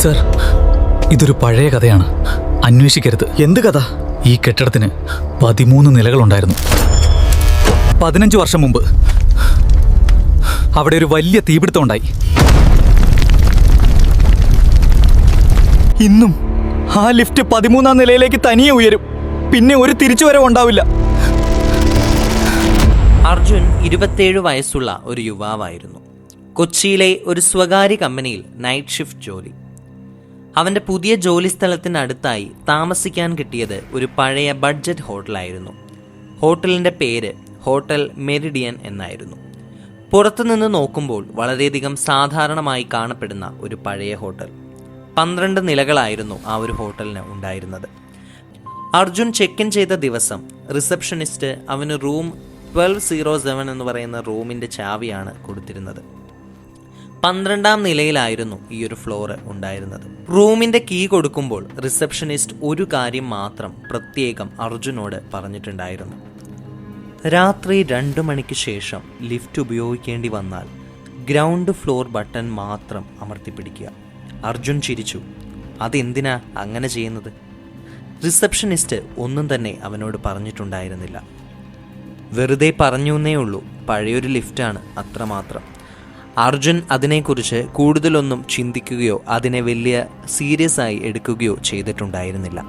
Sir, ഇതൊരു പഴയ കഥയാണ്. അന്വേഷിക്കരുത്. എന്ത് കഥ? ഈ കെട്ടിടത്തിന് 13 നിലകളുണ്ടായിരുന്നു. 15 വർഷം മുമ്പ് അവിടെ ഒരു വലിയ തീപിടുത്തം ഉണ്ടായി. ഇന്നും ആ ലിഫ്റ്റ് 13-ാം നിലയിലേക്ക് തനിയെ ഉയരും. പിന്നെ ഒരു തിരിച്ചുവരവ് ഉണ്ടാവില്ല. അർജുൻ 27 വയസ്സുള്ള ഒരു യുവാവായിരുന്നു. കൊച്ചിയിലെ ഒരു സ്വകാര്യ കമ്പനിയിൽ നൈറ്റ് ഷിഫ്റ്റ് ജോലി. അവൻ്റെ പുതിയ ജോലി സ്ഥലത്തിനടുത്തായി താമസിക്കാൻ കിട്ടിയത് ഒരു പഴയ ബഡ്ജറ്റ് ഹോട്ടലായിരുന്നു. ഹോട്ടലിൻ്റെ പേര് ഹോട്ടൽ മെരിഡിയൻ എന്നായിരുന്നു. പുറത്തുനിന്ന് നോക്കുമ്പോൾ വളരെയധികം സാധാരണമായി കാണപ്പെടുന്ന ഒരു പഴയ ഹോട്ടൽ. 12 നിലകളായിരുന്നു ആ ഒരു ഹോട്ടലിന് ഉണ്ടായിരുന്നത്. അർജുൻ ചെക്ക് ഇൻ ചെയ്ത ദിവസം റിസപ്ഷനിസ്റ്റ് അവന് റൂം 1207 എന്ന് പറയുന്ന റൂമിൻ്റെ ചാവിയാണ് കൊടുത്തിരുന്നത്. 12-ാം നിലയിലായിരുന്നു ഈ ഒരു ഫ്ലോറ് ഉണ്ടായിരുന്നത്. റൂമിൻ്റെ കീ കൊടുക്കുമ്പോൾ റിസപ്ഷനിസ്റ്റ് ഒരു കാര്യം മാത്രം പ്രത്യേകം അർജുനോട് പറഞ്ഞിട്ടുണ്ടായിരുന്നു. രാത്രി 2 മണിക്ക് ശേഷം ലിഫ്റ്റ് ഉപയോഗിക്കേണ്ടി വന്നാൽ ഗ്രൗണ്ട് ഫ്ലോർ ബട്ടൺ മാത്രം അമർത്തിപ്പിടിക്കുക. അർജുൻ ചിരിച്ചു. അതെന്തിനാ അങ്ങനെ ചെയ്യുന്നത്? റിസപ്ഷനിസ്റ്റ് ഒന്നും തന്നെ അവനോട് പറഞ്ഞിട്ടുണ്ടായിരുന്നില്ല. വെറുതെ പറഞ്ഞേ ഉള്ളൂ, പഴയൊരു ലിഫ്റ്റാണ്, അത്രമാത്രം. അർജുൻ അതിനെക്കുറിച്ച് കൂടുതലൊന്നും ചിന്തിക്കുകയോ അതിനെ വലിയ സീരിയസ് ആയി എടുക്കുകയോ ചെയ്തിട്ടുണ്ടായിരുന്നില്ല.